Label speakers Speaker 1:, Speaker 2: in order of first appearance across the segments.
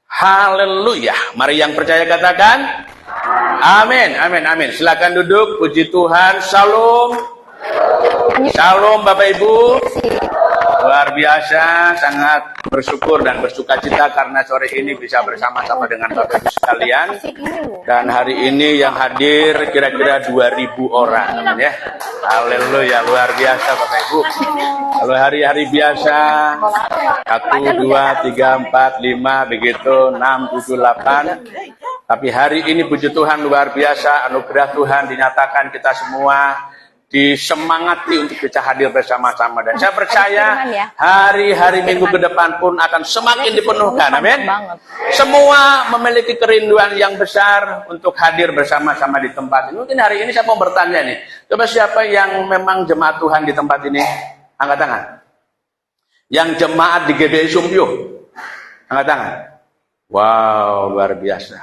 Speaker 1: Haleluya. Mari yang percaya katakan amin, amin, amin. Silakan duduk. Puji Tuhan. Shalom. Shalom Bapak Ibu. Luar biasa, sangat bersyukur dan bersukacita karena sore ini bisa bersama-sama dengan Bapak Ibu sekalian. Dan hari ini yang hadir kira-kira 2.000 orang ya. Haleluya, luar biasa Bapak Ibu. Kalau hari-hari biasa 1, 2, 3, 4, 5 begitu 6, 7, 8. Tapi hari ini puji Tuhan luar biasa, anugerah Tuhan dinyatakan kita semua disemangati untuk bisa hadir bersama-sama, dan saya percaya hari-hari minggu ke depan pun akan semakin dipenuhkan. Amin. Semua memiliki kerinduan yang besar untuk hadir bersama-sama di tempat ini. Mungkin hari ini saya mau bertanya nih, coba siapa yang memang jemaat Tuhan di tempat ini? Angkat tangan. Yang jemaat di GBI Sumpio, angkat tangan. Wow, luar biasa.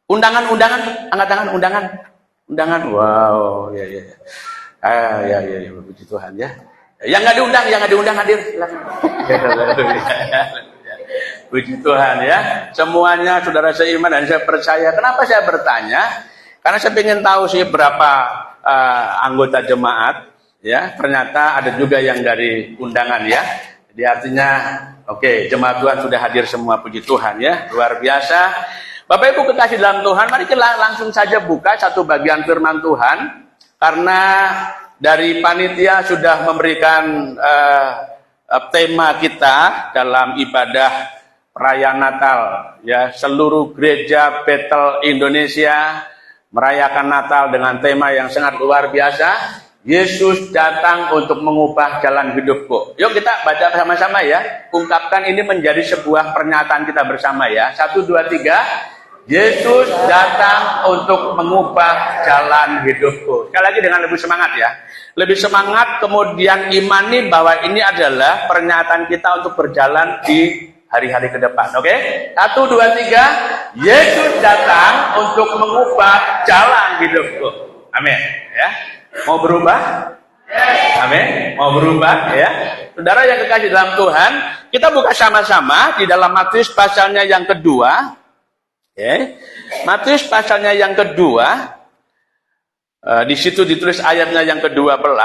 Speaker 1: Undangan, angkat tangan. Undangan, wow, ya. Ya, puji Tuhan ya. Yang nggak diundang hadir. Puji Tuhan ya. Semuanya saudara seiman dan saya percaya. Kenapa saya bertanya? Karena saya ingin tahu sih berapa anggota jemaat ya. Ternyata ada juga yang dari undangan ya. Jadi artinya oke, jemaat Tuhan sudah hadir semua, puji Tuhan ya. Luar biasa. Bapak Ibu kekasih dalam Tuhan, mari kita langsung saja buka satu bagian firman Tuhan. Karena dari panitia sudah memberikan tema kita dalam ibadah perayaan Natal ya, seluruh gereja Bethel Indonesia merayakan Natal dengan tema yang sangat luar biasa. Yesus datang untuk mengubah jalan hidupku. Yuk kita baca bersama-sama ya. Ungkapkan ini menjadi sebuah pernyataan kita bersama ya. 1, 2, 3. Yesus datang untuk mengubah jalan hidupku. Sekali lagi dengan lebih semangat ya. Lebih semangat, kemudian imani bahwa ini adalah pernyataan kita untuk berjalan di hari-hari ke depan. Oke? 1, 2, 3. Yesus datang untuk mengubah jalan hidupku. Amin. Ya. Mau berubah? Amin. Mau berubah ya. Saudara yang kekasih dalam Tuhan, kita buka sama-sama di dalam Matius pasalnya yang kedua. Okay. Matius pasalnya yang kedua, di situ ditulis ayatnya yang ke-12.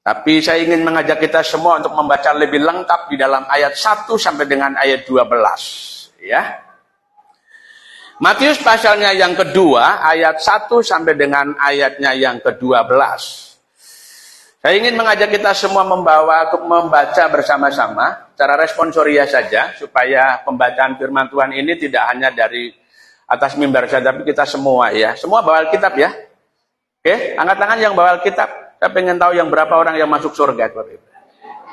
Speaker 1: Tapi saya ingin mengajak kita semua untuk membaca lebih lengkap di dalam ayat 1 sampai dengan ayat 12. Ya. Matius pasalnya yang kedua, ayat 1 sampai dengan ayatnya yang ke-12. Saya ingin mengajak kita semua untuk membaca bersama-sama secara responsoria saja, supaya pembacaan firman Tuhan ini tidak hanya dari atas mimbar saja, tapi kita semua ya. Semua bawa Alkitab ya. Oke, angkat tangan yang bawa Alkitab. Saya pengen tahu yang berapa orang yang masuk surga.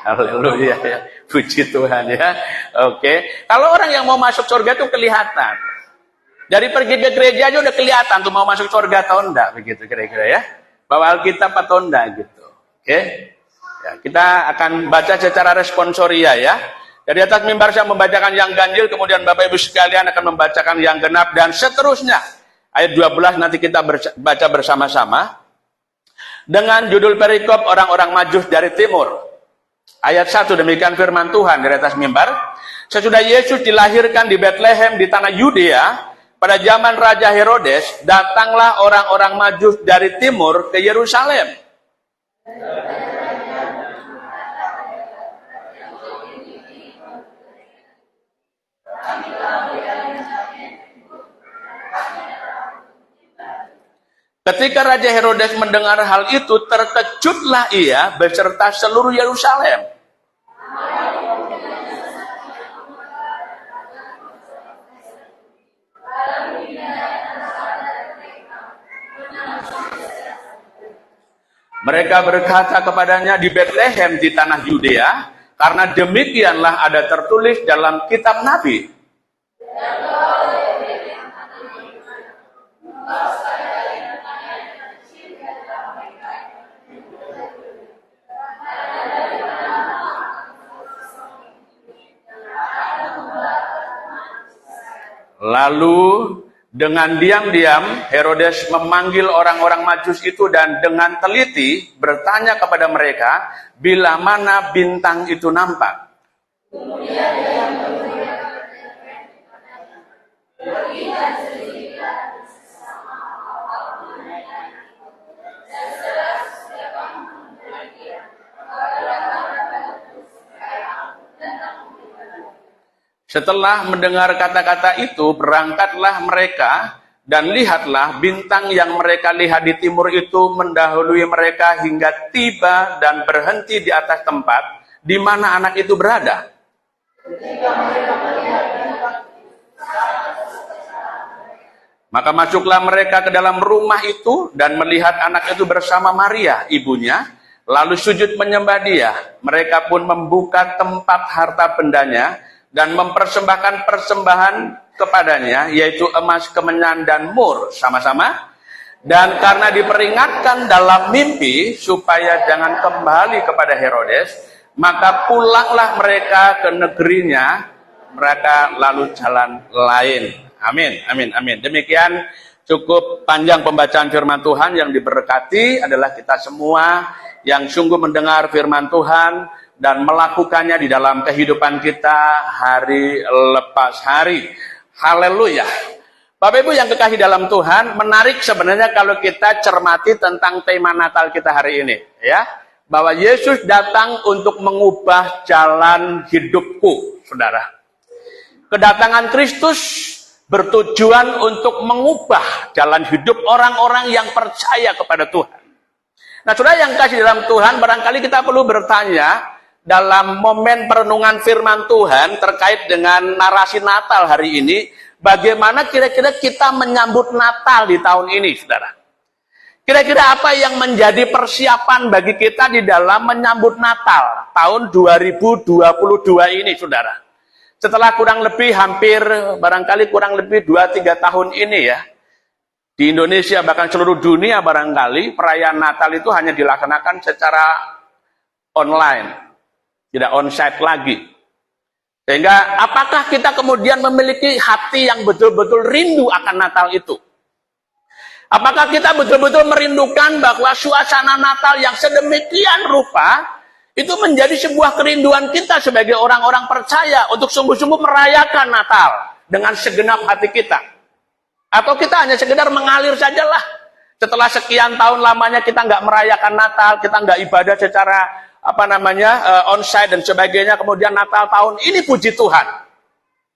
Speaker 1: Haleluya ya. Puji Tuhan ya. Oke. Kalau orang yang mau masuk surga itu kelihatan. Dari pergi ke gereja aja udah kelihatan tuh mau masuk surga atau enggak, begitu kira-kira ya. Bawa Alkitab atau enggak gitu. Oke, ya, kita akan baca secara responsoria ya. Dari atas mimbar saya membacakan yang ganjil, kemudian Bapak Ibu sekalian akan membacakan yang genap dan seterusnya. Ayat 12 nanti kita baca bersama-sama. Dengan judul perikop orang-orang Majus dari timur. Ayat 1 demikian firman Tuhan dari atas mimbar. Sesudah Yesus dilahirkan di Bethlehem di tanah Yudea, pada zaman Raja Herodes, datanglah orang-orang Majus dari timur ke Yerusalem. Ketika Raja Herodes mendengar hal itu, terkejutlah ia beserta seluruh Yerusalem. Mereka berkata kepadanya, di Bethlehem di tanah Yudea, karena demikianlah ada tertulis dalam kitab Nabi. Lalu dengan diam-diam Herodes memanggil orang-orang Majus itu dan dengan teliti bertanya kepada mereka bila mana bintang itu nampak. Setelah mendengar kata-kata itu, berangkatlah mereka, dan lihatlah bintang yang mereka lihat di timur itu mendahului mereka hingga tiba dan berhenti di atas tempat di mana anak itu berada. Maka masuklah mereka ke dalam rumah itu dan melihat anak itu bersama Maria, ibunya, lalu sujud menyembah dia. Mereka pun membuka tempat harta bendanya dan mempersembahkan persembahan kepadanya, yaitu emas, kemenyan, dan mur sama-sama. Dan karena diperingatkan dalam mimpi supaya jangan kembali kepada Herodes, maka pulanglah mereka ke negerinya, mereka lalu jalan lain. Amin, amin, amin. Demikian cukup panjang pembacaan firman Tuhan. Yang diberkati adalah kita semua yang sungguh mendengar firman Tuhan dan melakukannya di dalam kehidupan kita hari lepas hari. Haleluya. Bapak Ibu yang kekasih dalam Tuhan, menarik sebenarnya kalau kita cermati tentang tema Natal kita hari ini, ya. Bahwa Yesus datang untuk mengubah jalan hidupku, Saudara. Kedatangan Kristus bertujuan untuk mengubah jalan hidup orang-orang yang percaya kepada Tuhan. Nah, Saudara yang kasih dalam Tuhan, barangkali kita perlu bertanya dalam momen perenungan firman Tuhan terkait dengan narasi Natal hari ini, bagaimana kira-kira kita menyambut Natal di tahun ini, Saudara? Kira-kira apa yang menjadi persiapan bagi kita di dalam menyambut Natal tahun 2022 ini, Saudara? Setelah kurang lebih barangkali kurang lebih 2-3 tahun ini ya, di Indonesia bahkan seluruh dunia barangkali perayaan Natal itu hanya dilaksanakan secara online, tidak onsite lagi. Sehingga apakah kita kemudian memiliki hati yang betul-betul rindu akan Natal itu? Apakah kita betul-betul merindukan bahwa suasana Natal yang sedemikian rupa itu menjadi sebuah kerinduan kita sebagai orang-orang percaya untuk sungguh-sungguh merayakan Natal dengan segenap hati kita? Atau kita hanya sekedar mengalir sajalah. Setelah sekian tahun lamanya kita nggak merayakan Natal, kita nggak ibadah secara onsite dan sebagainya, kemudian Natal tahun ini puji Tuhan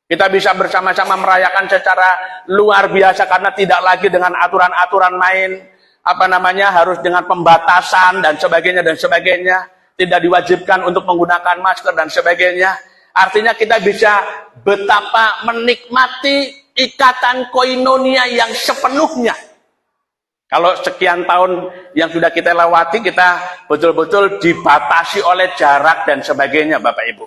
Speaker 1: kita bisa bersama-sama merayakan secara luar biasa karena tidak lagi dengan aturan-aturan main, harus dengan pembatasan dan sebagainya. Tidak diwajibkan untuk menggunakan masker dan sebagainya. Artinya kita bisa betapa menikmati ikatan koinonia yang sepenuhnya. Kalau sekian tahun yang sudah kita lewati, kita betul-betul dibatasi oleh jarak dan sebagainya, Bapak Ibu.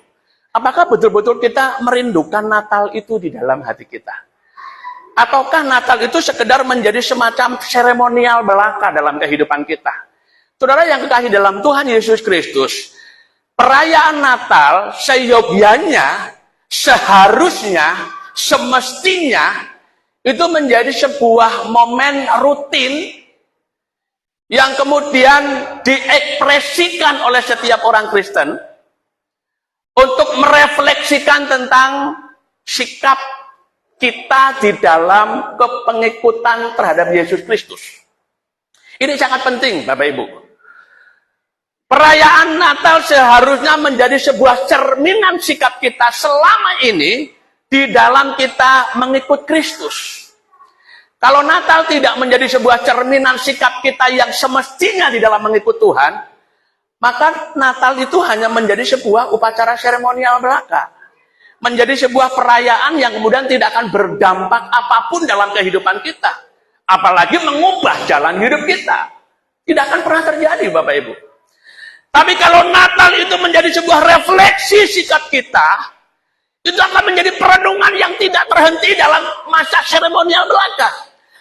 Speaker 1: Apakah betul-betul kita merindukan Natal itu di dalam hati kita? Ataukah Natal itu sekedar menjadi semacam seremonial belaka dalam kehidupan kita? Saudara yang kekasih dalam Tuhan Yesus Kristus, perayaan Natal seyogianya, seharusnya, semestinya itu menjadi sebuah momen rutin yang kemudian diekspresikan oleh setiap orang Kristen untuk merefleksikan tentang sikap kita di dalam kepengikutan terhadap Yesus Kristus. Ini sangat penting, Bapak Ibu. Perayaan Natal seharusnya menjadi sebuah cerminan sikap kita selama ini di dalam kita mengikut Kristus. Kalau Natal tidak menjadi sebuah cerminan sikap kita yang semestinya di dalam mengikut Tuhan, maka Natal itu hanya menjadi sebuah upacara seremonial belaka. Menjadi sebuah perayaan yang kemudian tidak akan berdampak apapun dalam kehidupan kita. Apalagi mengubah jalan hidup kita. Tidak akan pernah terjadi, Bapak Ibu. Tapi kalau Natal itu menjadi sebuah refleksi sikap kita, itu akan menjadi perenungan yang tidak terhenti dalam masa seremonial belaka.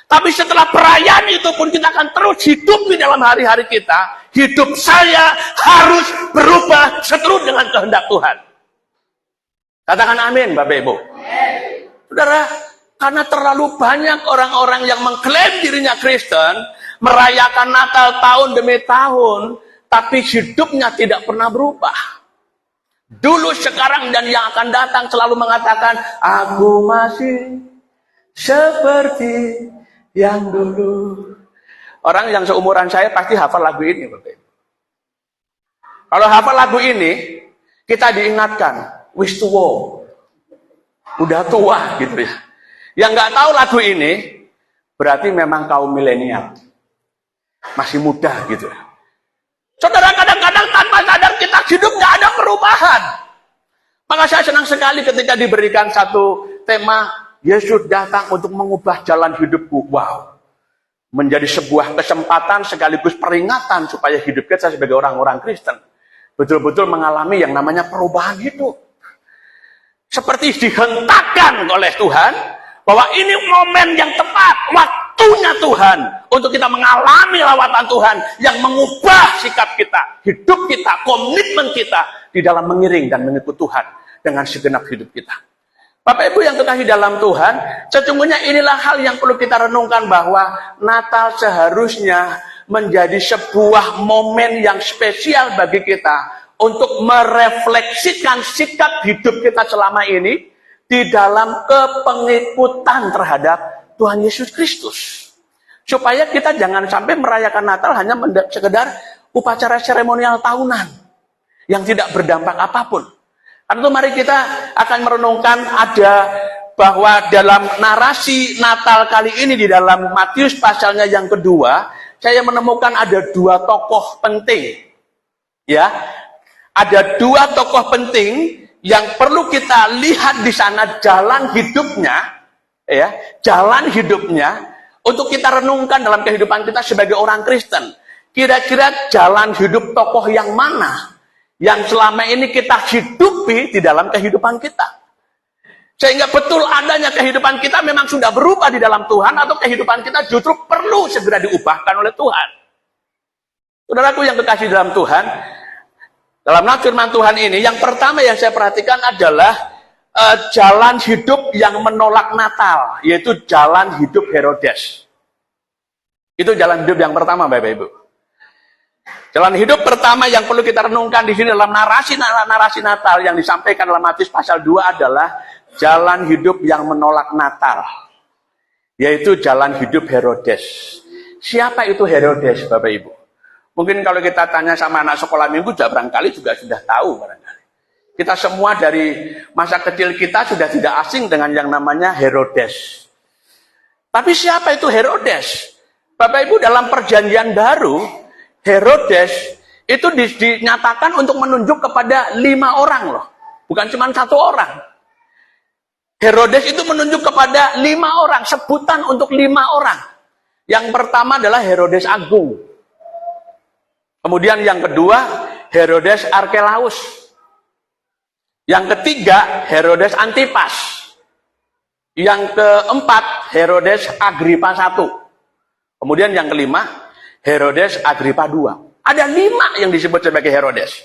Speaker 1: Tapi setelah perayaan itu pun kita akan terus hidup di dalam hari-hari kita. Hidup saya harus berubah seturut dengan kehendak Tuhan. Katakan amin, Bapak Ibu. Saudara, karena terlalu banyak orang-orang yang mengklaim dirinya Kristen, merayakan Natal tahun demi tahun, tapi hidupnya tidak pernah berubah. Dulu, sekarang, dan yang akan datang selalu mengatakan, aku masih seperti yang dulu. Orang yang seumuran saya pasti hafal lagu ini, Bapak. Kalau hafal lagu ini, kita diingatkan, wish to war. udah tua gitu ya. Yang nggak tahu lagu ini berarti memang kaum milenial, masih muda gitu ya. Saudara, kadang-kadang tanpa sadar kita hidup nggak ada perubahan. Maka saya senang sekali ketika diberikan satu tema, Yesus datang untuk mengubah jalan hidupku. Wow, menjadi sebuah kesempatan sekaligus peringatan supaya hidup kita sebagai orang-orang Kristen betul-betul mengalami yang namanya perubahan hidup. Seperti dihentakkan oleh Tuhan, bahwa ini momen yang tepat, waktunya Tuhan, untuk kita mengalami lawatan Tuhan, yang mengubah sikap kita, hidup kita, komitmen kita, di dalam mengiring dan mengikut Tuhan, dengan segenap hidup kita. Bapak Ibu yang kekasih dalam Tuhan, sesungguhnya inilah hal yang perlu kita renungkan, bahwa Natal seharusnya menjadi sebuah momen yang spesial bagi kita, untuk merefleksikan sikap hidup kita selama ini di dalam kepengikutan terhadap Tuhan Yesus Kristus. Supaya kita jangan sampai merayakan Natal hanya sekedar upacara seremonial tahunan yang tidak berdampak apapun. Karena itu mari kita akan merenungkan ada bahwa dalam narasi Natal kali ini di dalam Matius pasalnya yang kedua, saya menemukan ada dua tokoh penting. Ya, ada dua tokoh penting yang perlu kita lihat di sana jalan hidupnya, ya, jalan hidupnya untuk kita renungkan dalam kehidupan kita sebagai orang Kristen. Kira-kira jalan hidup tokoh yang mana yang selama ini kita hidupi di dalam kehidupan kita, sehingga betul adanya kehidupan kita memang sudah berubah di dalam Tuhan, atau kehidupan kita justru perlu segera diubahkan oleh Tuhan. Saudaraku yang kekasih dalam Tuhan, dalam firman Tuhan ini, yang pertama yang saya perhatikan adalah jalan hidup yang menolak Natal, yaitu jalan hidup Herodes. Itu jalan hidup yang pertama, Bapak Ibu. Jalan hidup pertama yang perlu kita renungkan di sini dalam narasi Natal yang disampaikan dalam Matius pasal 2 adalah jalan hidup yang menolak Natal, yaitu jalan hidup Herodes. Siapa itu Herodes, Bapak Ibu? Mungkin kalau kita tanya sama anak sekolah minggu, barangkali juga sudah tahu barangkali. Kita semua dari masa kecil kita sudah tidak asing dengan yang namanya Herodes. Tapi siapa itu Herodes? Bapak Ibu, dalam perjanjian baru, Herodes itu dinyatakan untuk menunjuk kepada 5 orang loh. Bukan cuma 1 orang. Herodes itu menunjuk kepada 5 orang, sebutan untuk 5 orang. Yang pertama adalah Herodes Agung. Kemudian yang kedua, Herodes Arkelaus. Yang ketiga, Herodes Antipas. Yang keempat, Herodes Agripa I. Kemudian yang kelima, Herodes Agripa II. Ada 5 yang disebut sebagai Herodes.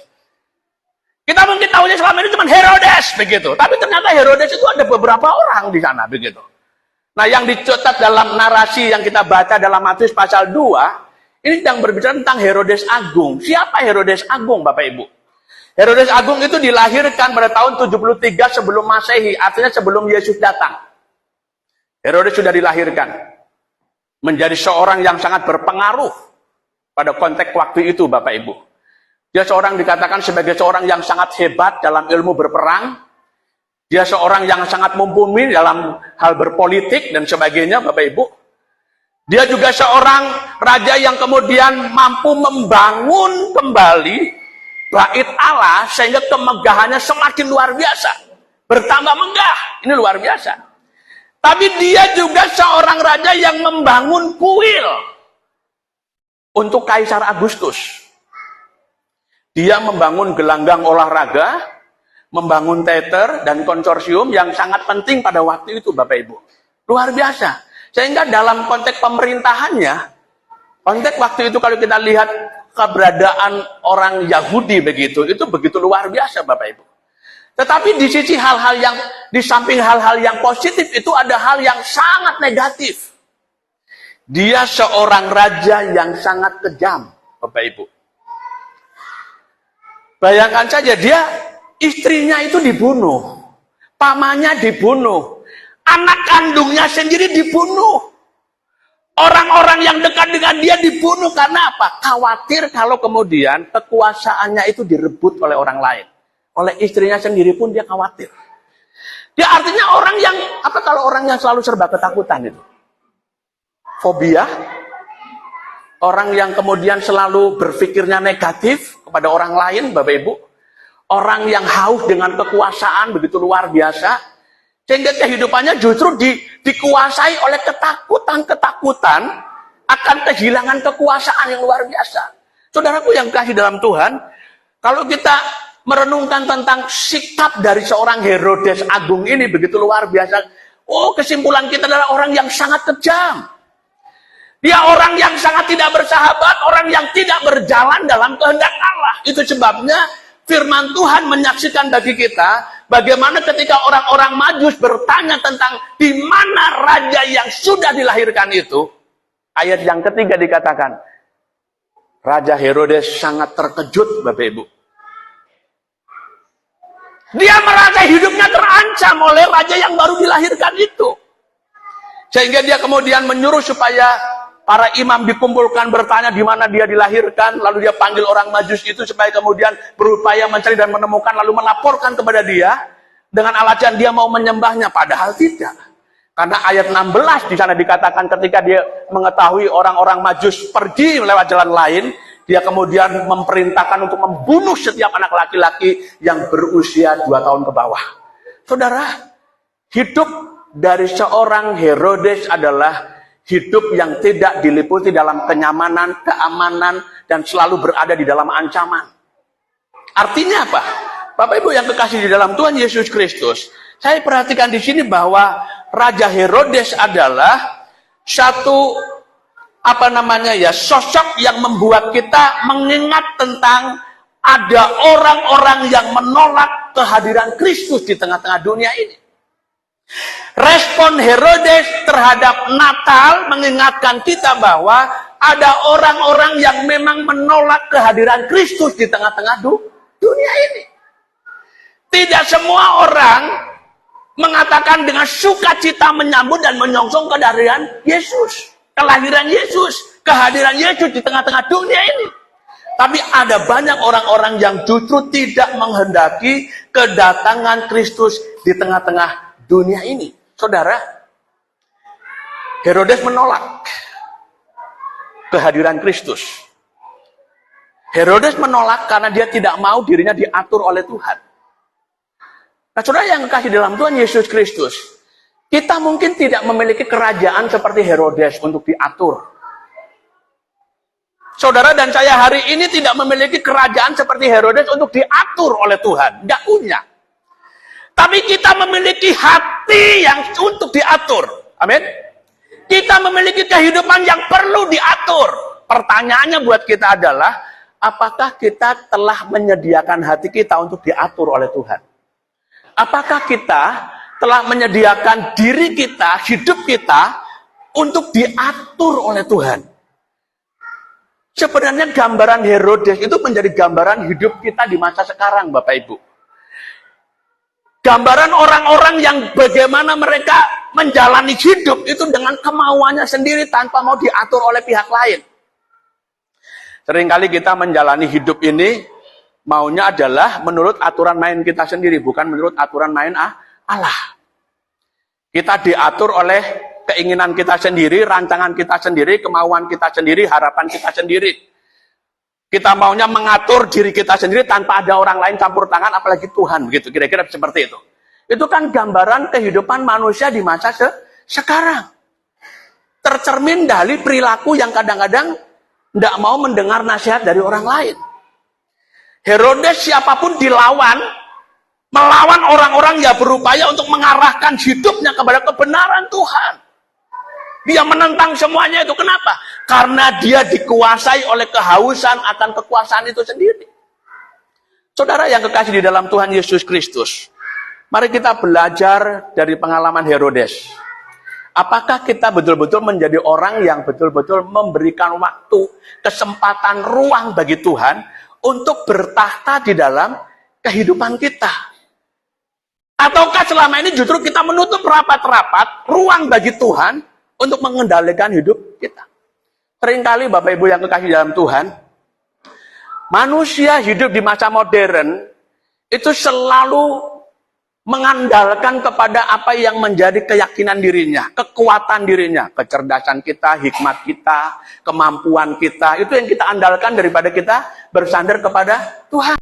Speaker 1: Kita mungkin tahunya selama ini cuma Herodes begitu, tapi ternyata Herodes itu ada beberapa orang di sana begitu. Nah, yang dicatat dalam narasi yang kita baca dalam Matius pasal 2, ini sedang berbicara tentang Herodes Agung. Siapa Herodes Agung, Bapak Ibu? Herodes Agung itu dilahirkan pada tahun 73 sebelum Masehi, artinya sebelum Yesus datang. Herodes sudah dilahirkan. Menjadi seorang yang sangat berpengaruh pada konteks waktu itu, Bapak Ibu. Dia seorang dikatakan sebagai seorang yang sangat hebat dalam ilmu berperang. Dia seorang yang sangat mumpuni dalam hal berpolitik dan sebagainya, Bapak Ibu. Dia juga seorang raja yang kemudian mampu membangun kembali bait Allah sehingga kemegahannya semakin luar biasa. Bertambah megah, ini luar biasa. Tapi dia juga seorang raja yang membangun kuil untuk Kaisar Agustus. Dia membangun gelanggang olahraga, membangun teater dan konsorsium yang sangat penting pada waktu itu, Bapak Ibu. Luar biasa. Sehingga dalam konteks pemerintahannya, konteks waktu itu kalau kita lihat keberadaan orang Yahudi begitu, itu begitu luar biasa, Bapak Ibu. Tetapi di sisi hal-hal yang, di samping hal-hal yang positif, itu ada hal yang sangat negatif. Dia seorang raja yang sangat kejam, Bapak Ibu. Bayangkan saja, dia istrinya itu dibunuh, pamannya dibunuh, anak kandungnya sendiri dibunuh. Orang-orang yang dekat dengan dia dibunuh karena apa? Khawatir kalau kemudian kekuasaannya itu direbut oleh orang lain. Oleh istrinya sendiri pun dia khawatir. Dia artinya orang yang, apa kalau orang yang selalu serba ketakutan itu? Fobia. Orang yang kemudian selalu berpikirnya negatif kepada orang lain, Bapak Ibu. Orang yang haus dengan kekuasaan begitu luar biasa. Sehingga kehidupannya justru dikuasai oleh ketakutan-ketakutan akan kehilangan kekuasaan yang luar biasa. Saudaraku yang kasih dalam Tuhan, kalau kita merenungkan tentang sikap dari seorang Herodes Agung ini begitu luar biasa. Oh, kesimpulan kita adalah orang yang sangat kejam. Dia orang yang sangat tidak bersahabat, orang yang tidak berjalan dalam kehendak Allah. Itu sebabnya firman Tuhan menyaksikan bagi kita bagaimana ketika orang-orang Majus bertanya tentang di mana raja yang sudah dilahirkan itu. Ayat yang ketiga dikatakan, Raja Herodes sangat terkejut, Bapak Ibu. Dia merasa hidupnya terancam oleh raja yang baru dilahirkan itu. Sehingga dia kemudian menyuruh supaya para imam dikumpulkan bertanya di mana dia dilahirkan. Lalu dia panggil orang Majus itu supaya kemudian berupaya mencari dan menemukan. Lalu melaporkan kepada dia dengan alasan dia mau menyembahnya. Padahal tidak. Karena ayat 16 di sana dikatakan ketika dia mengetahui orang-orang Majus pergi lewat jalan lain, dia kemudian memerintahkan untuk membunuh setiap anak laki-laki yang berusia 2 tahun ke bawah. Saudara, hidup dari seorang Herodes adalah hidup yang tidak diliputi dalam kenyamanan, keamanan, dan selalu berada di dalam ancaman. Artinya apa? Bapak Ibu yang kekasih di dalam Tuhan Yesus Kristus, saya perhatikan di sini bahwa Raja Herodes adalah satu sosok yang membuat kita mengingat tentang ada orang-orang yang menolak kehadiran Kristus di tengah-tengah dunia ini. Respon Herodes terhadap Natal mengingatkan kita bahwa ada orang-orang yang memang menolak kehadiran Kristus di tengah-tengah dunia ini. Tidak semua orang mengatakan dengan sukacita menyambut dan menyongsong kehadiran Yesus. Kelahiran Yesus, kehadiran Yesus di tengah-tengah dunia ini. Tapi ada banyak orang-orang yang justru tidak menghendaki kedatangan Kristus di tengah-tengah dunia ini. Saudara, Herodes menolak kehadiran Kristus. Herodes menolak karena dia tidak mau dirinya diatur oleh Tuhan. Nah, saudara yang kasih dalam Tuhan Yesus Kristus, kita mungkin tidak memiliki kerajaan seperti Herodes untuk diatur. Saudara dan saya hari ini tidak memiliki kerajaan seperti Herodes untuk diatur oleh Tuhan. Tidak punya. Tapi kita memiliki hati yang untuk diatur. Amin. Kita memiliki kehidupan yang perlu diatur. Pertanyaannya buat kita adalah, apakah kita telah menyediakan hati kita untuk diatur oleh Tuhan? Apakah kita telah menyediakan diri kita, hidup kita, untuk diatur oleh Tuhan? Sebenarnya gambaran Herodes itu menjadi gambaran hidup kita di masa sekarang, Bapak Ibu. Gambaran orang-orang yang bagaimana mereka menjalani hidup itu dengan kemauannya sendiri tanpa mau diatur oleh pihak lain. Seringkali kita menjalani hidup ini, maunya adalah menurut aturan main kita sendiri, bukan menurut aturan main Allah. Kita diatur oleh keinginan kita sendiri, rancangan kita sendiri, kemauan kita sendiri, harapan kita sendiri. Kita maunya mengatur diri kita sendiri tanpa ada orang lain campur tangan, apalagi Tuhan, begitu. Kira-kira seperti itu. Itu kan gambaran kehidupan manusia di masa sekarang. Tercermin dari perilaku yang kadang-kadang tidak mau mendengar nasihat dari orang lain. Herodes siapapun dilawan, melawan orang-orang yang berupaya untuk mengarahkan hidupnya kepada kebenaran Tuhan. Dia menentang semuanya itu. Kenapa? Karena dia dikuasai oleh kehausan akan kekuasaan itu sendiri. Saudara yang kekasih di dalam Tuhan Yesus Kristus, mari kita belajar dari pengalaman Herodes. Apakah kita betul-betul menjadi orang yang betul-betul memberikan waktu, kesempatan, ruang bagi Tuhan untuk bertahta di dalam kehidupan kita? Ataukah selama ini justru kita menutup rapat-rapat ruang bagi Tuhan untuk mengendalikan hidup kita? Seringkali Bapak Ibu yang kekasih dalam Tuhan, manusia hidup di masa modern itu selalu mengandalkan kepada apa yang menjadi keyakinan dirinya, kekuatan dirinya, kecerdasan kita, hikmat kita, kemampuan kita, itu yang kita andalkan daripada kita bersandar kepada Tuhan.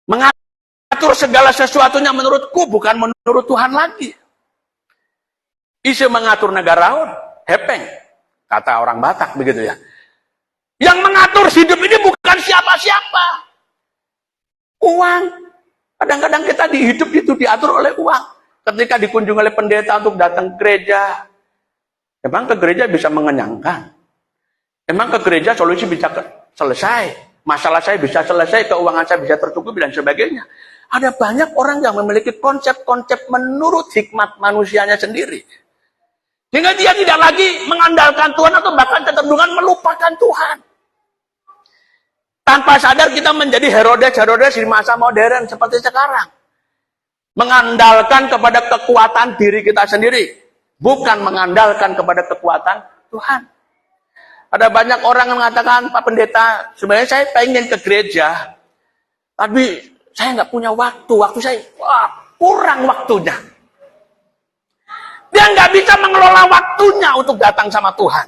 Speaker 1: Mengatur segala sesuatunya menurutku, bukan menurut Tuhan lagi. Ise mengatur negaraun, hepeng, kata orang Batak begitu ya. Yang mengatur hidup ini bukan siapa-siapa. Uang. Kadang-kadang kita di hidup itu diatur oleh uang. Ketika dikunjungi oleh pendeta untuk datang ke gereja, emang ke gereja bisa mengenyangkan? Emang ke gereja solusi bisa selesai? Masalah saya bisa selesai, keuangan saya bisa tercukupi dan sebagainya. Ada banyak orang yang memiliki konsep-konsep menurut hikmat manusianya sendiri. Sehingga dia tidak lagi mengandalkan Tuhan atau bahkan kecenderungan melupakan Tuhan. Tanpa sadar kita menjadi Herodes di masa modern seperti sekarang. Mengandalkan kepada kekuatan diri kita sendiri. Bukan mengandalkan kepada kekuatan Tuhan. Ada banyak orang yang mengatakan, Pak Pendeta, sebenarnya saya pengen ke gereja. Tapi saya nggak punya waktu. Waktu saya kurang waktunya. Dia nggak bisa mengelola waktunya untuk datang sama Tuhan.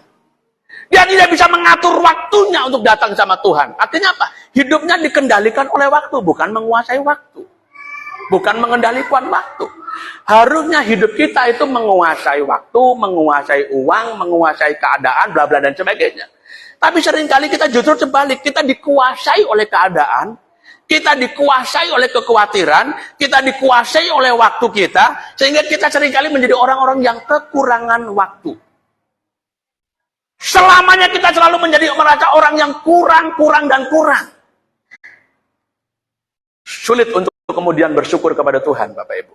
Speaker 1: Dia tidak bisa mengatur waktunya untuk datang sama Tuhan. Artinya apa? Hidupnya dikendalikan oleh waktu, bukan menguasai waktu. Bukan mengendalikan waktu. Harusnya hidup kita itu menguasai waktu, menguasai uang, menguasai keadaan, bla bla dan sebagainya. Tapi seringkali kita justru sebalik, kita dikuasai oleh keadaan, kita dikuasai oleh kekhawatiran, kita dikuasai oleh waktu kita, sehingga kita seringkali menjadi orang-orang yang kekurangan waktu. Selamanya kita selalu merasa orang yang kurang. Sulit untuk kemudian bersyukur kepada Tuhan, Bapak Ibu.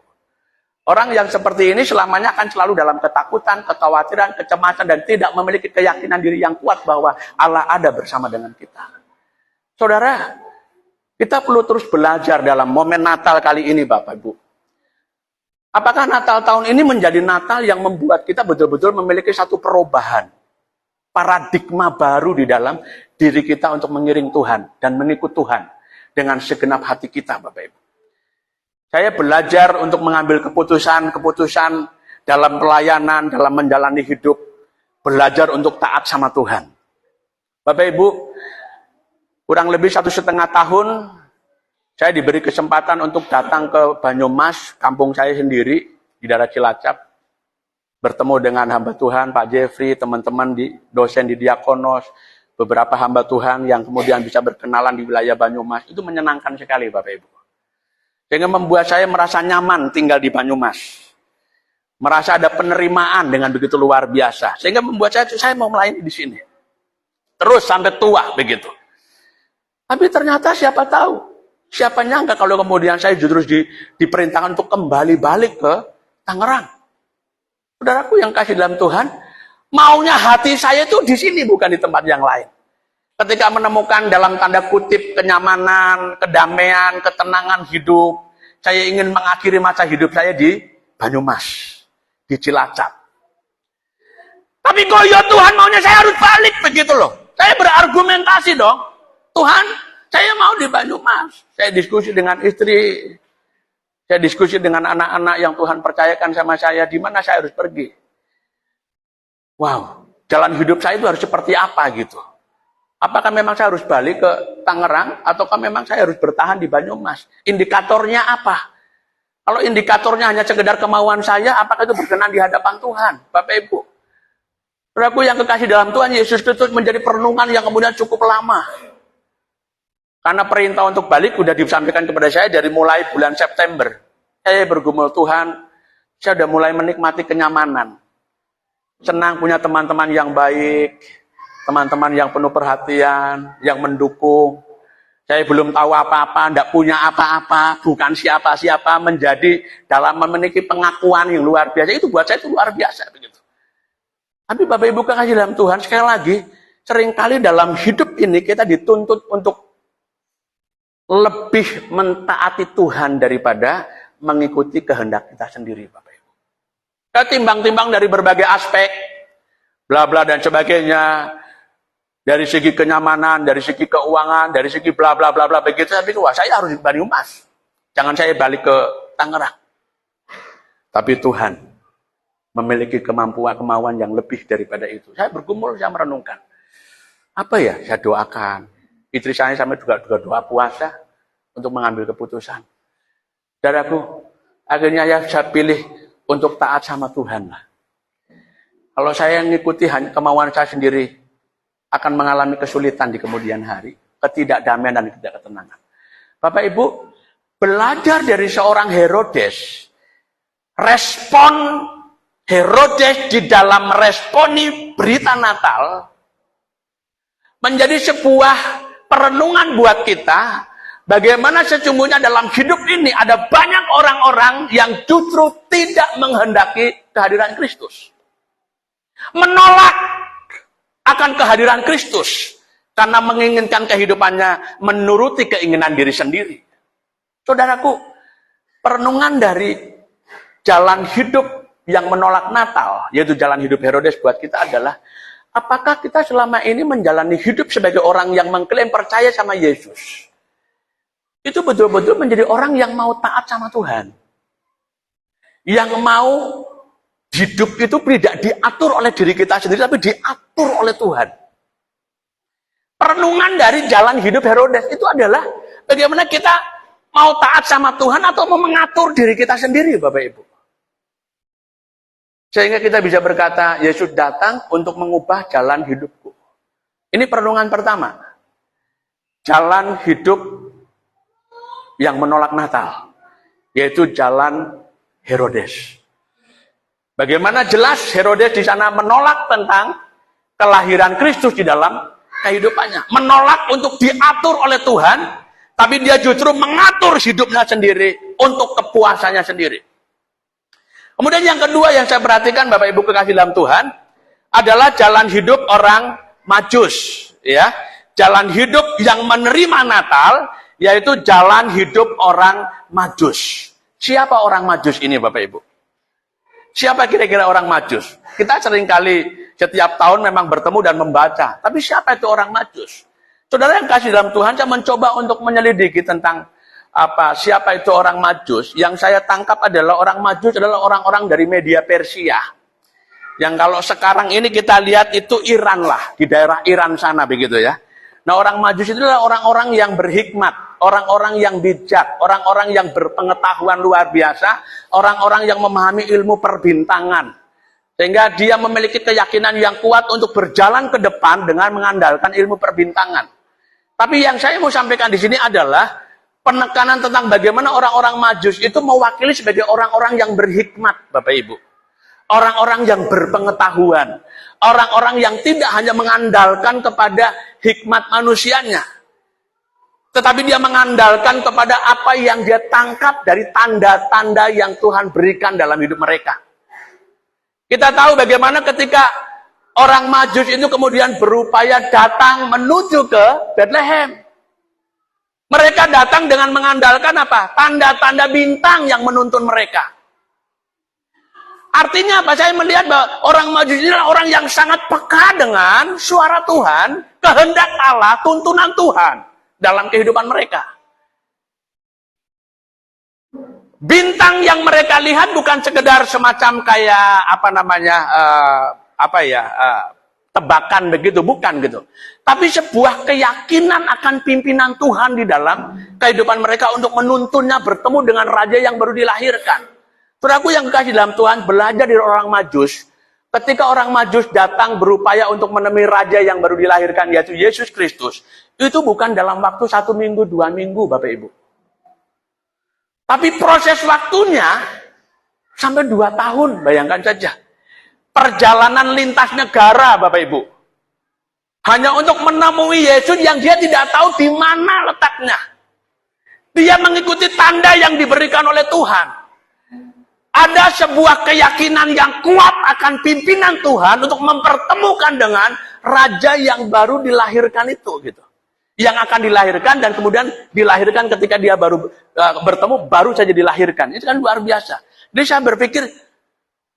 Speaker 1: Orang yang seperti ini selamanya akan selalu dalam ketakutan, kekhawatiran, kecemasan, dan tidak memiliki keyakinan diri yang kuat bahwa Allah ada bersama dengan kita. Saudara, kita perlu terus belajar dalam momen Natal kali ini, Bapak Ibu. Apakah Natal tahun ini menjadi Natal yang membuat kita betul-betul memiliki satu perubahan? Paradigma baru di dalam diri kita untuk mengiring Tuhan dan mengikut Tuhan dengan segenap hati kita, Bapak Ibu. Saya belajar untuk mengambil keputusan dalam pelayanan, dalam menjalani hidup, belajar untuk taat sama Tuhan. Bapak Ibu, kurang lebih 1,5 tahun saya diberi kesempatan untuk datang ke Banyumas, kampung saya sendiri di daerah Cilacap. Bertemu dengan hamba Tuhan, Pak Jeffrey, teman-teman dosen di Diakonos, beberapa hamba Tuhan yang kemudian bisa berkenalan di wilayah Banyumas. Itu menyenangkan sekali, Bapak Ibu. Sehingga membuat saya merasa nyaman tinggal di Banyumas. Merasa ada penerimaan dengan begitu luar biasa. Sehingga membuat saya mau melayani di sini. Terus sampai tua, begitu. Tapi ternyata siapa tahu. Siapa nyangka kalau kemudian saya justru diperintahkan untuk kembali balik ke Tangerang. Saudaraku yang kasih dalam Tuhan, maunya hati saya itu di sini, bukan di tempat yang lain. Ketika menemukan dalam tanda kutip kenyamanan, kedamaian, ketenangan hidup, saya ingin mengakhiri masa hidup saya di Banyumas, di Cilacap. Tapi kok ya Tuhan maunya saya harus balik begitu loh. Saya berargumentasi dong. Tuhan, saya mau di Banyumas. Saya diskusi dengan istri. Saya diskusi dengan anak-anak yang Tuhan percayakan sama saya, di mana saya harus pergi. Wow, jalan hidup saya itu harus seperti apa gitu. Apakah memang saya harus balik ke Tangerang, ataukah memang saya harus bertahan di Banyumas? Indikatornya apa? Kalau indikatornya hanya sekedar kemauan saya, apakah itu berkenan di hadapan Tuhan? Bapak Ibu, saudaraku yang kekasih dalam Tuhan, Yesus Kristus menjadi perenungan yang kemudian cukup lama. Karena perintah untuk balik sudah disampaikan kepada saya dari mulai bulan September. Saya bergumul Tuhan, saya sudah mulai menikmati kenyamanan. Senang punya teman-teman yang baik, teman-teman yang penuh perhatian, yang mendukung. Saya belum tahu apa-apa, tidak punya apa-apa, bukan siapa-siapa, menjadi dalam memiliki pengakuan yang luar biasa. Itu buat saya itu luar biasa. Begitu. Tapi Bapak Ibu kekasih dalam Tuhan, sekali lagi, seringkali dalam hidup ini kita dituntut untuk lebih mentaati Tuhan daripada mengikuti kehendak kita sendiri, Bapak Ibu. Kita timbang-timbang dari berbagai aspek, bla bla dan sebagainya, dari segi kenyamanan, dari segi keuangan, dari segi bla bla bla bla begitu. Tapi wah, saya harus di Banyumas. Jangan saya balik ke Tangerang. Tapi Tuhan memiliki kemauan yang lebih daripada itu. Saya bergumul, saya merenungkan. Apa ya saya doakan? Istri saya sampai juga doa puasa untuk mengambil keputusan. Saudaraku, akhirnya saya pilih untuk taat sama Tuhan lah. Kalau saya mengikuti kemauan saya sendiri, akan mengalami kesulitan di kemudian hari, ketidakdamaian dan ketidaktenangan. Bapak Ibu, belajar dari seorang Herodes, respon Herodes di dalam meresponi berita Natal menjadi sebuah perenungan buat kita, bagaimana sesungguhnya dalam hidup ini ada banyak orang-orang yang justru tidak menghendaki kehadiran Kristus. Menolak akan kehadiran Kristus karena menginginkan kehidupannya menuruti keinginan diri sendiri. Saudaraku, perenungan dari jalan hidup yang menolak Natal, yaitu jalan hidup Herodes buat kita adalah, apakah kita selama ini menjalani hidup sebagai orang yang mengklaim percaya sama Yesus? Itu betul-betul menjadi orang yang mau taat sama Tuhan. Yang mau hidup itu tidak diatur oleh diri kita sendiri, tapi diatur oleh Tuhan. Perenungan dari jalan hidup Herodes itu adalah bagaimana kita mau taat sama Tuhan atau mau mengatur diri kita sendiri, Bapak Ibu. Sehingga kita bisa berkata, Yesus datang untuk mengubah jalan hidupku. Ini perenungan pertama. Jalan hidup yang menolak Natal, yaitu jalan Herodes. Bagaimana jelas Herodes di sana menolak tentang kelahiran Kristus di dalam kehidupannya. Menolak untuk diatur oleh Tuhan, tapi dia justru mengatur hidupnya sendiri untuk kepuasannya sendiri. Kemudian yang kedua yang saya perhatikan, Bapak Ibu kekasih dalam Tuhan, adalah jalan hidup orang Majus. Ya, jalan hidup yang menerima Natal, yaitu jalan hidup orang Majus. Siapa orang Majus ini, Bapak Ibu? Siapa kira-kira orang Majus? Kita seringkali setiap tahun memang bertemu dan membaca. Tapi siapa itu orang Majus? Saudara yang kasih dalam Tuhan, saya mencoba untuk menyelidiki tentang siapa itu orang Majus. Yang saya tangkap adalah orang Majus adalah orang-orang dari Media Persia. Yang kalau sekarang ini kita lihat itu Iran lah, di daerah Iran sana begitu ya. Nah, orang Majus itu adalah orang-orang yang berhikmat, orang-orang yang bijak, orang-orang yang berpengetahuan luar biasa, orang-orang yang memahami ilmu perbintangan. Sehingga dia memiliki keyakinan yang kuat untuk berjalan ke depan dengan mengandalkan ilmu perbintangan. Tapi yang saya mau sampaikan di sini adalah penekanan tentang bagaimana orang-orang Majus itu mewakili sebagai orang-orang yang berhikmat, Bapak Ibu. Orang-orang yang berpengetahuan. Orang-orang yang tidak hanya mengandalkan kepada hikmat manusianya. Tetapi dia mengandalkan kepada apa yang dia tangkap dari tanda-tanda yang Tuhan berikan dalam hidup mereka. Kita tahu bagaimana ketika orang Majus itu kemudian berupaya datang menuju ke Bethlehem. Mereka datang dengan mengandalkan apa? Tanda-tanda bintang yang menuntun mereka. Artinya apa? Saya melihat bahwa orang Majus ini adalah orang yang sangat peka dengan suara Tuhan, kehendak Allah, tuntunan Tuhan dalam kehidupan mereka. Bintang yang mereka lihat bukan sekedar semacam kayak tebakan begitu, bukan gitu. Tapi sebuah keyakinan akan pimpinan Tuhan di dalam kehidupan mereka untuk menuntunnya bertemu dengan raja yang baru dilahirkan. Saudaraku yang kekasih dalam Tuhan, belajar dari orang Majus. Ketika orang Majus datang berupaya untuk menemui raja yang baru dilahirkan, yaitu Yesus Kristus, itu bukan dalam waktu 1 minggu, 2 minggu, Bapak Ibu. Tapi proses waktunya sampai 2 tahun, bayangkan saja. Perjalanan lintas negara, Bapak Ibu. Hanya untuk menemui Yesus yang dia tidak tahu di mana letaknya. Dia mengikuti tanda yang diberikan oleh Tuhan. Ada sebuah keyakinan yang kuat akan pimpinan Tuhan untuk mempertemukan dengan raja yang baru dilahirkan itu, gitu. Yang akan dilahirkan dan kemudian dilahirkan ketika dia baru bertemu, baru saja dilahirkan. Itu kan luar biasa. Jadi saya berpikir,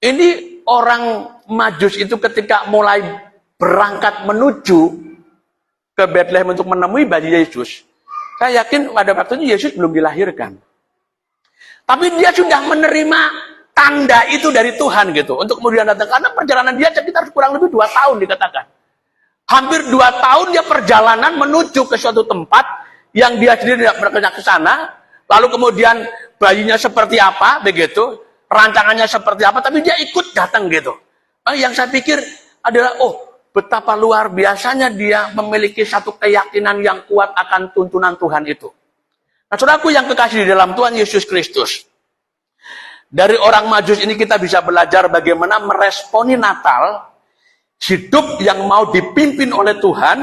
Speaker 1: ini orang Majus itu ketika mulai berangkat menuju ke Bethlehem untuk menemui bayi Yesus, saya yakin pada waktu itu Yesus belum dilahirkan. Tapi dia sudah menerima tanda itu dari Tuhan gitu. Untuk kemudian datang. Karena perjalanan dia sekitar kurang lebih 2 tahun dikatakan. Hampir 2 tahun dia perjalanan menuju ke suatu tempat yang dia sendiri tidak pernah ke sana. Lalu kemudian bayinya seperti apa, begitu. Rancangannya seperti apa, tapi dia ikut datang gitu. Yang saya pikir adalah, betapa luar biasanya dia memiliki satu keyakinan yang kuat akan tuntunan Tuhan itu. Nah, saudaraku yang kekasih di dalam Tuhan Yesus Kristus. Dari orang Majus ini kita bisa belajar bagaimana meresponi Natal, hidup yang mau dipimpin oleh Tuhan,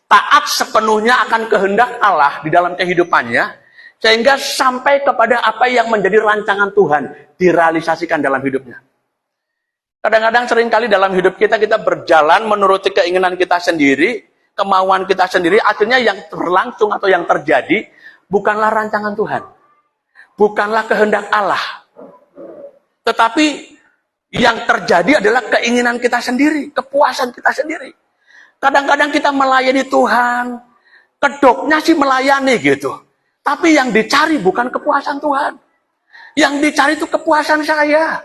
Speaker 1: taat sepenuhnya akan kehendak Allah di dalam kehidupannya, sehingga sampai kepada apa yang menjadi rancangan Tuhan, direalisasikan dalam hidupnya. Kadang-kadang seringkali dalam hidup kita berjalan menuruti keinginan kita sendiri, kemauan kita sendiri, akhirnya yang berlangsung atau yang terjadi, bukanlah rancangan Tuhan. Bukanlah kehendak Allah. Tetapi yang terjadi adalah keinginan kita sendiri, kepuasan kita sendiri. Kadang-kadang kita melayani Tuhan, kedoknya sih melayani gitu. Tapi yang dicari bukan kepuasan Tuhan. Yang dicari itu kepuasan saya.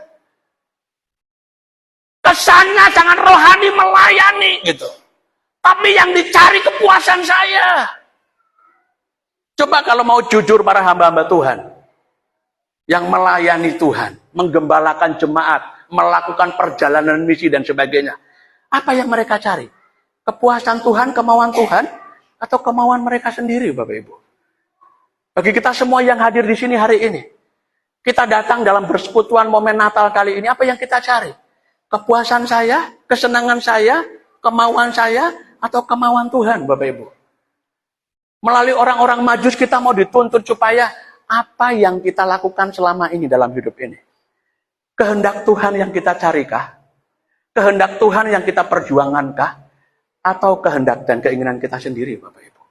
Speaker 1: Kesannya sangat rohani melayani gitu. Tapi yang dicari kepuasan saya. Coba kalau mau jujur para hamba-hamba Tuhan. Yang melayani Tuhan, menggembalakan jemaat, melakukan perjalanan misi dan sebagainya. Apa yang mereka cari? Kepuasan Tuhan, kemauan Tuhan, atau kemauan mereka sendiri, Bapak Ibu? Bagi kita semua yang hadir di sini hari ini, kita datang dalam persekutuan momen Natal kali ini, apa yang kita cari? Kepuasan saya, kesenangan saya, kemauan saya, atau kemauan Tuhan, Bapak Ibu? Melalui orang-orang Majus kita mau dituntut supaya apa yang kita lakukan selama ini dalam hidup ini? Kehendak Tuhan yang kita carikah? Kehendak Tuhan yang kita perjuangankah? Atau kehendak dan keinginan kita sendiri, Bapak Ibu?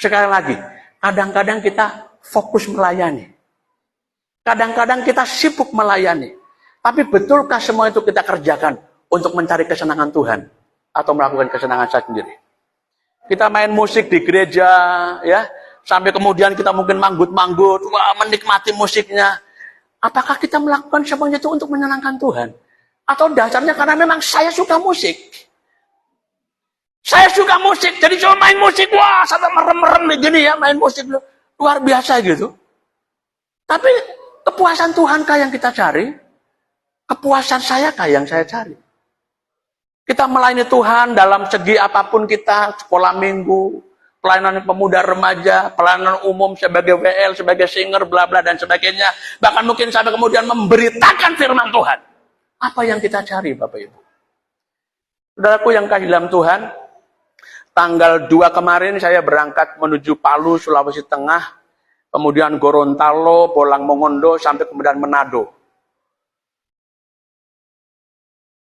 Speaker 1: Sekali lagi, kadang-kadang kita fokus melayani. Kadang-kadang kita sibuk melayani. Tapi betulkah semua itu kita kerjakan untuk mencari kesenangan Tuhan? Atau melakukan kesenangan saya sendiri? Kita main musik di gereja, ya. Sampai kemudian kita mungkin manggut-manggut, menikmati musiknya. Apakah kita melakukan semuanya itu untuk menyenangkan Tuhan? Atau dasarnya karena memang saya suka musik. Saya suka musik, jadi cuma main musik, sampai merem-merem begini ya, main musik luar biasa gitu. Tapi kepuasan Tuhankah yang kita cari? Kepuasan sayakah yang saya cari? Kita melayani Tuhan dalam segi apapun kita, sekolah minggu, pelayanan pemuda remaja, pelayanan umum sebagai WL, sebagai singer, bla bla dan sebagainya. Bahkan mungkin sampai kemudian memberitakan firman Tuhan. Apa yang kita cari, Bapak Ibu? Saudaraku yang kasih dalam Tuhan, tanggal 2 kemarin saya berangkat menuju Palu, Sulawesi Tengah, kemudian Gorontalo, Bolang Mongondo, sampai kemudian Manado.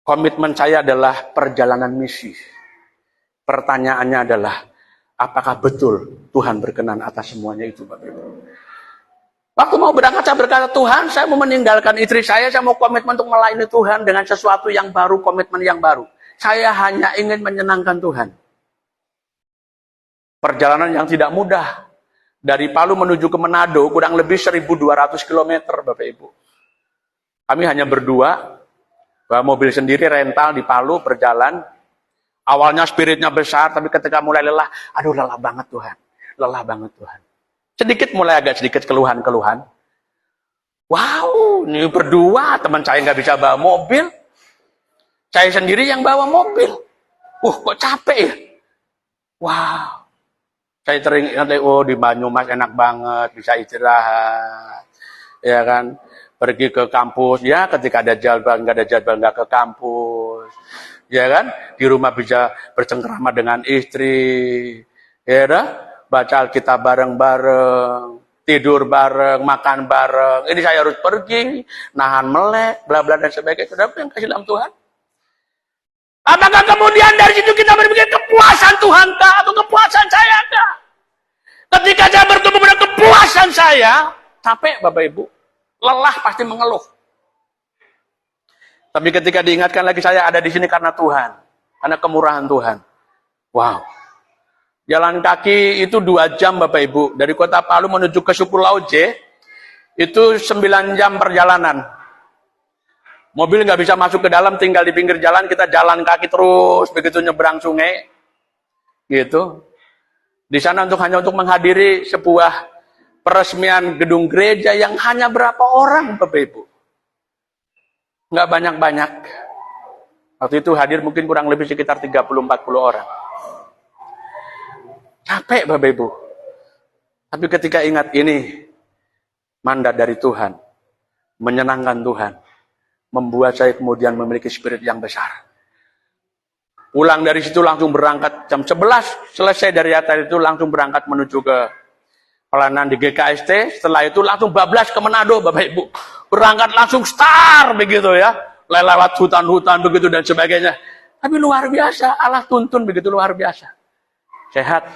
Speaker 1: Komitmen saya adalah perjalanan misi. Pertanyaannya adalah, apakah betul Tuhan berkenan atas semuanya itu, Bapak Ibu? Waktu mau berangkat saya berkata, Tuhan, saya mau meninggalkan istri saya mau komitmen untuk melayani Tuhan dengan sesuatu yang baru, komitmen yang baru. Saya hanya ingin menyenangkan Tuhan. Perjalanan yang tidak mudah. Dari Palu menuju ke Manado, kurang lebih 1.200 km, Bapak Ibu. Kami hanya berdua, bawa mobil sendiri, rental di Palu, berjalan. Awalnya spiritnya besar, tapi ketika mulai lelah, aduh lelah banget Tuhan. Lelah banget Tuhan. Mulai agak sedikit keluhan-keluhan. Wow, ini berdua, teman saya nggak bisa bawa mobil. Saya sendiri yang bawa mobil. Kok capek ya? Wow. Saya teringat, di Banyumas enak banget, bisa istirahat. Ya kan, pergi ke kampus, ya ketika ada jadwal, nggak ada jadwal, nggak ke kampus. Ya kan, di rumah bisa bercengkrama dengan istri. Ya dah, baca Alkitab bareng-bareng, tidur bareng, makan bareng. Ini saya harus pergi, nahan melek, bla bla dan sebagainya. Saudara yang kasih dalam Tuhan. Apakah kemudian dari situ kita berpikir kepuasan Tuhan kah atau kepuasan saya kah? Ketika saya bertemu dengan kepuasan saya, capek Bapak Ibu, lelah pasti mengeluh. Tapi ketika diingatkan lagi saya ada di sini karena Tuhan, karena kemurahan Tuhan. Wow. Jalan kaki itu 2 jam Bapak Ibu, dari kota Palu menuju ke suku Lauj. Itu 9 jam perjalanan. Mobil nggak bisa masuk ke dalam, tinggal di pinggir jalan, kita jalan kaki terus, begitu nyebrang sungai. Gitu. Di sana hanya untuk menghadiri sebuah peresmian gedung gereja yang hanya berapa orang, Bapak Ibu. Nggak banyak-banyak. Waktu itu hadir mungkin kurang lebih sekitar 30-40 orang. Capek, Bapak Ibu. Tapi ketika ingat ini, mandat dari Tuhan, menyenangkan Tuhan, membuat saya kemudian memiliki spirit yang besar. Pulang dari situ langsung berangkat jam 11, selesai dari atas itu langsung berangkat menuju ke pelayanan di GKST, setelah itu langsung bablas ke Manado, Bapak Ibu. Berangkat langsung star begitu ya, lewat hutan-hutan begitu dan sebagainya. Tapi luar biasa, Allah tuntun begitu luar biasa. Sehat,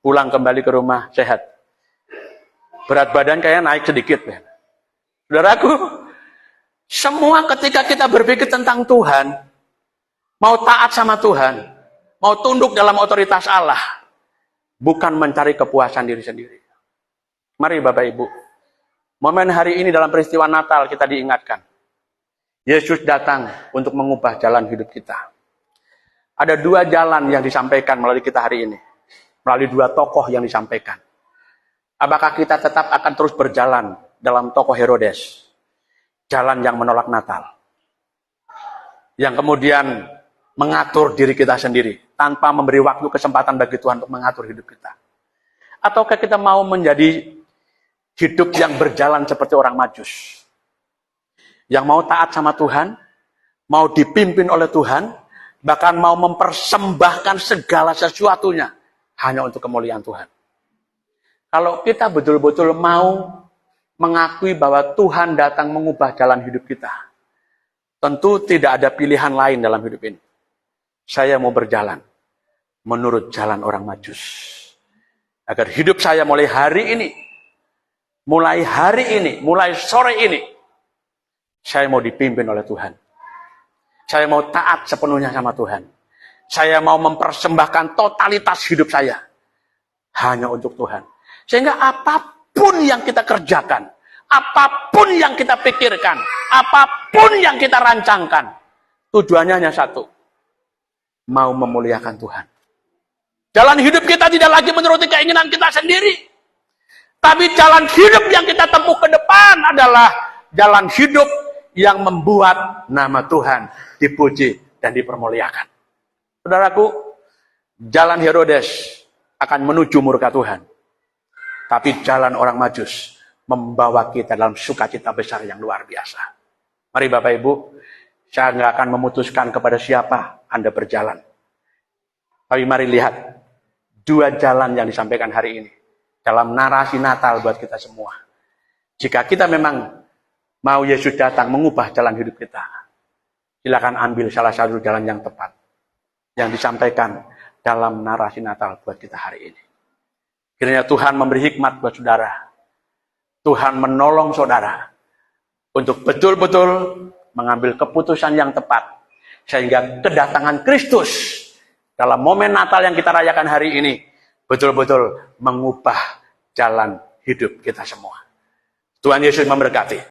Speaker 1: pulang kembali ke rumah sehat. Berat badan kayaknya naik sedikit. Ya. Saudaraku, semua ketika kita berpikir tentang Tuhan, mau taat sama Tuhan, mau tunduk dalam otoritas Allah, bukan mencari kepuasan diri sendiri. Mari Bapak Ibu, momen hari ini dalam peristiwa Natal kita diingatkan. Yesus datang untuk mengubah jalan hidup kita. Ada 2 jalan yang disampaikan melalui kita hari ini. Melalui 2 tokoh yang disampaikan. Apakah kita tetap akan terus berjalan dalam tokoh Herodes? Jalan yang menolak Natal. Yang kemudian mengatur diri kita sendiri. Tanpa memberi waktu kesempatan bagi Tuhan untuk mengatur hidup kita. Ataukah kita mau menjadi hidup yang berjalan seperti orang Majus. Yang mau taat sama Tuhan. Mau dipimpin oleh Tuhan. Bahkan mau mempersembahkan segala sesuatunya. Hanya untuk kemuliaan Tuhan. Kalau kita betul-betul mau mengakui bahwa Tuhan datang mengubah jalan hidup kita. Tentu tidak ada pilihan lain dalam hidup ini. Saya mau berjalan menurut jalan orang Majus. Agar hidup saya mulai hari ini, mulai sore ini, saya mau dipimpin oleh Tuhan. Saya mau taat sepenuhnya sama Tuhan. Saya mau mempersembahkan totalitas hidup saya hanya untuk Tuhan. Sehingga apapun yang kita kerjakan, apapun yang kita pikirkan, apapun yang kita rancangkan, tujuannya hanya satu. Mau memuliakan Tuhan. Jalan hidup kita tidak lagi menuruti keinginan kita sendiri. Tapi jalan hidup yang kita tempuh ke depan adalah jalan hidup yang membuat nama Tuhan dipuji dan dipermuliakan. Saudaraku, jalan Herodes akan menuju murka Tuhan. Tapi jalan orang Majus membawa kita dalam sukacita besar yang luar biasa. Mari Bapak Ibu, saya nggak akan memutuskan kepada siapa Anda berjalan. Tapi mari lihat 2 jalan yang disampaikan hari ini. Dalam narasi Natal buat kita semua. Jika kita memang mau Yesus datang mengubah jalan hidup kita, silakan ambil salah satu jalan yang tepat. Yang disampaikan dalam narasi Natal buat kita hari ini. Kiranya Tuhan memberi hikmat buat saudara. Tuhan menolong saudara untuk betul-betul mengambil keputusan yang tepat. Sehingga kedatangan Kristus dalam momen Natal yang kita rayakan hari ini betul-betul mengubah jalan hidup kita semua. Tuhan Yesus memberkati.